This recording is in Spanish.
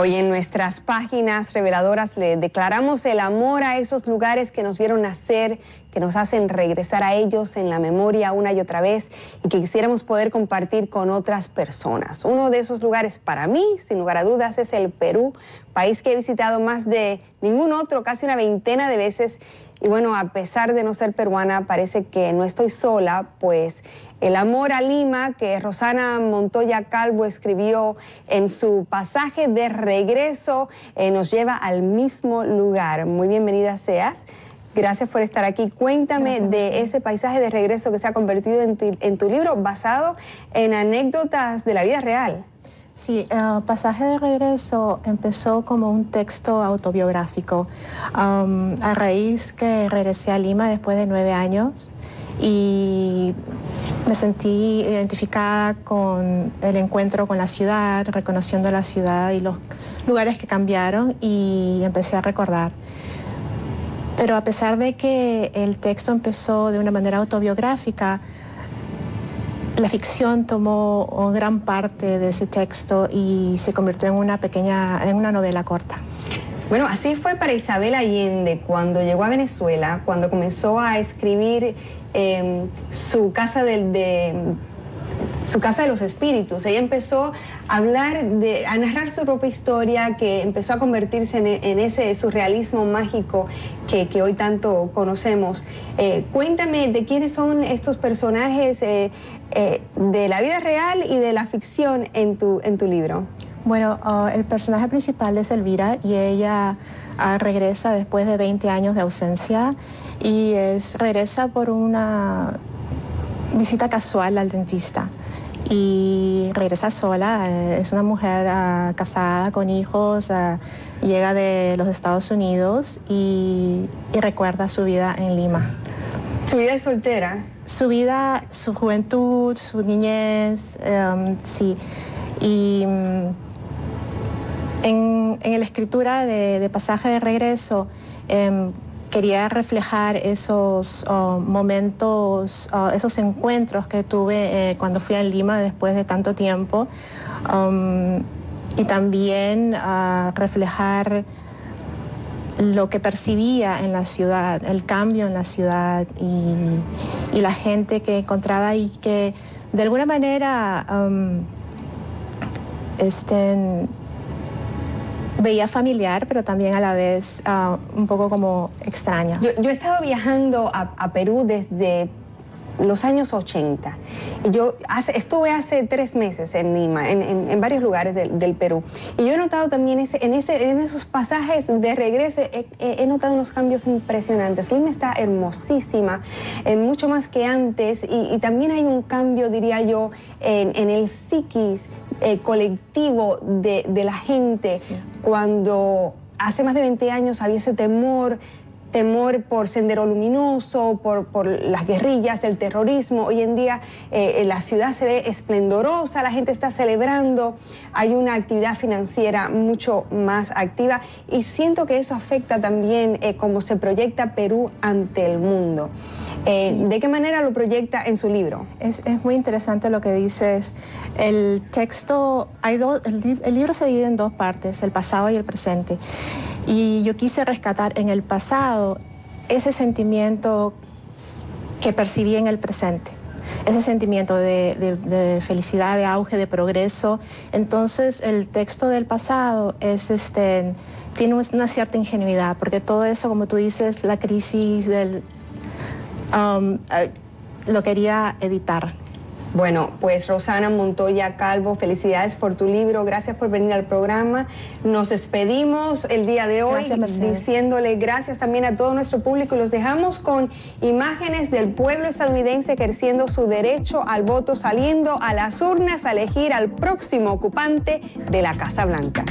Hoy en nuestras páginas reveladoras le declaramos el amor a esos lugares que nos vieron nacer, que nos hacen regresar a ellos en la memoria una y otra vez y que quisiéramos poder compartir con otras personas. Uno de esos lugares para mí, sin lugar a dudas, es el Perú, país que he visitado más de ningún otro, casi una veintena de veces. Y bueno, a pesar de no ser peruana, parece que no estoy sola, pues el amor a Lima que Rosana Montoya Calvo escribió en su pasaje de regreso nos lleva al mismo lugar. Muy bienvenida seas. Gracias por estar aquí. Cuéntame de ese paisaje de regreso que se ha convertido en tu libro basado en anécdotas de la vida real. Sí, Pasaje de Regreso empezó como un texto autobiográfico a raíz que regresé a Lima después de 9 años y me sentí identificada con el encuentro con la ciudad, reconociendo la ciudad y los lugares que cambiaron y empecé a recordar. Pero a pesar de que el texto empezó de una manera autobiográfica, la ficción tomó gran parte de ese texto y se convirtió en una novela corta. Bueno, así fue para Isabel Allende cuando llegó a Venezuela, cuando comenzó a escribir su casa de los espíritus. Ella empezó a narrar su propia historia, que empezó a convertirse en ese surrealismo mágico que hoy tanto conocemos. Cuéntame de quiénes son estos personajes de la vida real y de la ficción en tu libro. Bueno, el personaje principal es Elvira y ella regresa después de 20 años de ausencia y regresa por una visita casual al dentista y regresa sola. Es una mujer casada con hijos, llega de los Estados Unidos y recuerda su vida en Lima. ¿Su vida es soltera? Su vida, su juventud, su niñez, sí. Y en la escritura de Pasaje de Regreso quería reflejar esos momentos, esos encuentros que tuve cuando fui a Lima después de tanto tiempo y también reflejar lo que percibía en la ciudad, el cambio en la ciudad y la gente que encontraba y que de alguna manera veía familiar, pero también a la vez un poco como extraña. Yo he estado viajando a Perú desde los años 80. Y yo estuve hace 3 meses en Lima, en varios lugares del Perú. Y yo he notado también en esos pasajes de regreso, he notado unos cambios impresionantes. Lima está hermosísima, mucho más que antes. Y también hay un cambio, diría yo, en el psiquis colectivo de la gente. Sí. Cuando hace más de 20 años había ese temor por Sendero Luminoso, por las guerrillas, el terrorismo. Hoy en día la ciudad se ve esplendorosa, la gente está celebrando, hay una actividad financiera mucho más activa y siento que eso afecta también cómo se proyecta Perú ante el mundo. Sí. ¿De qué manera lo proyecta en su libro? Es muy interesante lo que dices. El texto, el libro se divide en 2 partes, el pasado y el presente. Y yo quise rescatar en el pasado ese sentimiento que percibí en el presente, ese sentimiento de felicidad, de auge, de progreso. Entonces el texto del pasado tiene una cierta ingenuidad, porque todo eso, como tú dices, la crisis lo quería editar. Bueno, pues Rosana Montoya Calvo, felicidades por tu libro, gracias por venir al programa. Nos despedimos el día de hoy diciéndole gracias también a todo nuestro público y los dejamos con imágenes del pueblo estadounidense ejerciendo su derecho al voto, saliendo a las urnas a elegir al próximo ocupante de la Casa Blanca.